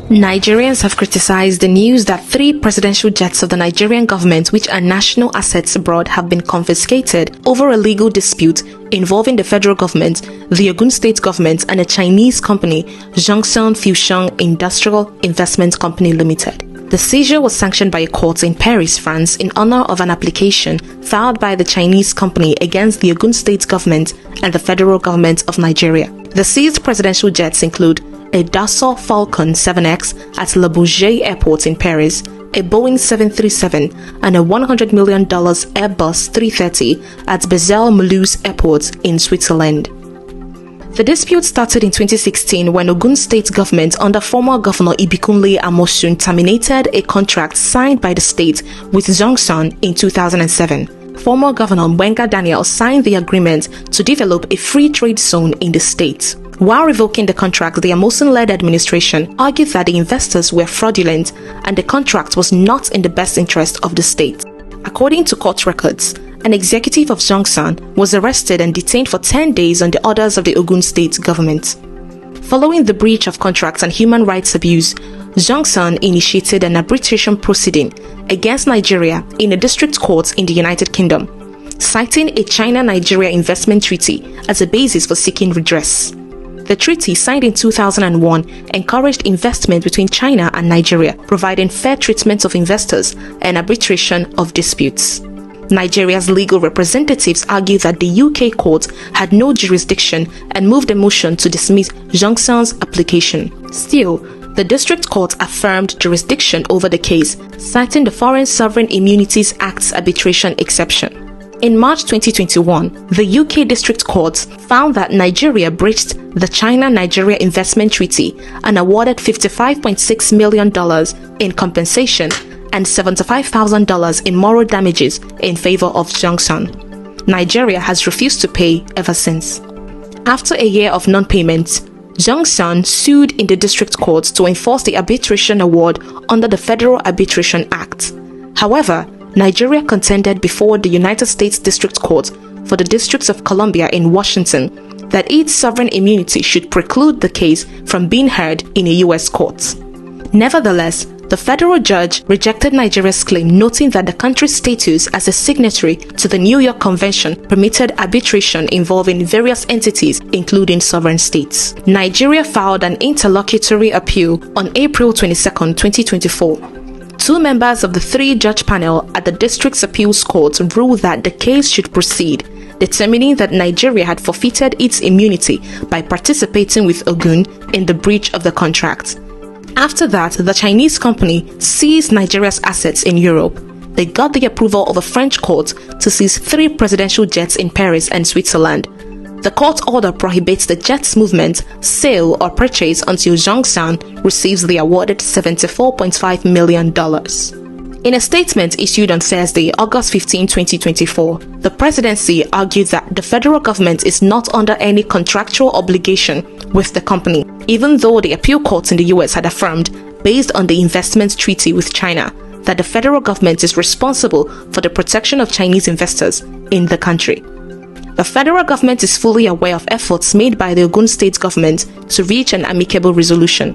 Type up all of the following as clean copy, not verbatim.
Nigerians have criticized the news that 3 presidential jets of the Nigerian government, which are national assets abroad, have been confiscated over a legal dispute involving the federal government, the Ogun State government, and a Chinese company, Zhongshan Fusheng Industrial Investment Company Limited. The seizure was sanctioned by a court in Paris, France, in honor of an application filed by the Chinese company against the Ogun State government and the federal government of Nigeria. The seized presidential jets include a Dassault Falcon 7X at Le Bourget Airport in Paris, a Boeing 737, and a $100 million Airbus 330 at Basel-Mulhouse Airport in Switzerland. The dispute started in 2016 when Ogun State government under former Governor Ibikunle Amosun terminated a contract signed by the state with Zhongshan in 2007. Former Governor Mwenga Daniel signed the agreement to develop a free trade zone in the state. While revoking the contract, the Amosun-led administration argued that the investors were fraudulent and the contract was not in the best interest of the state. According to court records, an executive of Zhongshan was arrested and detained for 10 days on the orders of the Ogun State government. Following the breach of contracts and human rights abuse, Zhongshan initiated an arbitration proceeding against Nigeria in a district court in the United Kingdom, citing a China-Nigeria investment treaty as a basis for seeking redress. The treaty, signed in 2001, encouraged investment between China and Nigeria, providing fair treatment of investors and arbitration of disputes. Nigeria's legal representatives argued that the UK court had no jurisdiction and moved a motion to dismiss Zhongshan's application. Still, the district court affirmed jurisdiction over the case, citing the Foreign Sovereign Immunities Act's arbitration exception. In March 2021, the UK District Court found that Nigeria breached the China-Nigeria Investment Treaty and awarded $55.6 million in compensation and $75,000 in moral damages in favor of Zhongshan. Nigeria has refused to pay ever since. After a year of non-payment, Zhongshan sued in the district court to enforce the arbitration award under the Federal Arbitration Act. However, Nigeria contended before the United States District Court for the District of Columbia in Washington that its sovereign immunity should preclude the case from being heard in a U.S. court. Nevertheless, the federal judge rejected Nigeria's claim, noting that the country's status as a signatory to the New York Convention permitted arbitration involving various entities, including sovereign states. Nigeria filed an interlocutory appeal on April 22, 2024. 2 members of the 3-judge panel at the district's appeals court ruled that the case should proceed, determining that Nigeria had forfeited its immunity by participating with Ogun in the breach of the contract. After that, the Chinese company seized Nigeria's assets in Europe. They got the approval of a French court to seize 3 presidential jets in Paris and Switzerland. The court order prohibits the jets' movement, sale, or purchase until Zhongshan receives the awarded $74.5 million. In a statement issued on Thursday, August 15, 2024, the presidency argued that the federal government is not under any contractual obligation with the company, even though the appeal courts in the US had affirmed, based on the investment treaty with China, that the federal government is responsible for the protection of Chinese investors in the country. The federal government is fully aware of efforts made by the Ogun State government to reach an amicable resolution.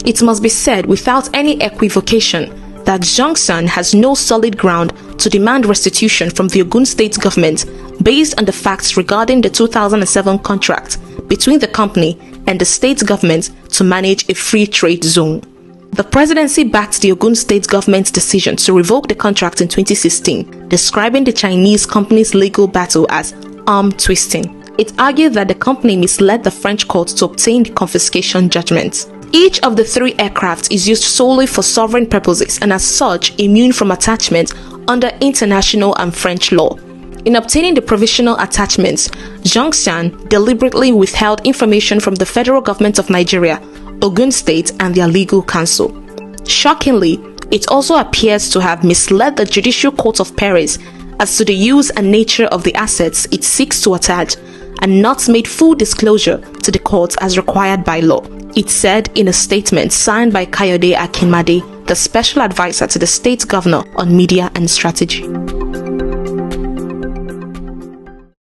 It must be said without any equivocation that Zhongshan has no solid ground to demand restitution from the Ogun State government based on the facts regarding the 2007 contract between the company and the state government to manage a free trade zone. The presidency backed the Ogun State government's decision to revoke the contract in 2016, describing the Chinese company's legal battle as arm twisting. It argued that the company misled the French court to obtain the confiscation judgment. Each of the 3 aircraft is used solely for sovereign purposes and as such immune from attachment under international and French law. In obtaining the provisional attachments, Zhongshan deliberately withheld information from the federal government of Nigeria, Ogun State, and their legal counsel. Shockingly, it also appears to have misled the Judicial Court of Paris as to the use and nature of the assets it seeks to attach and not made full disclosure to the court as required by law. It said in a statement signed by Kayode Akinmade, the special advisor to the state governor on media and strategy.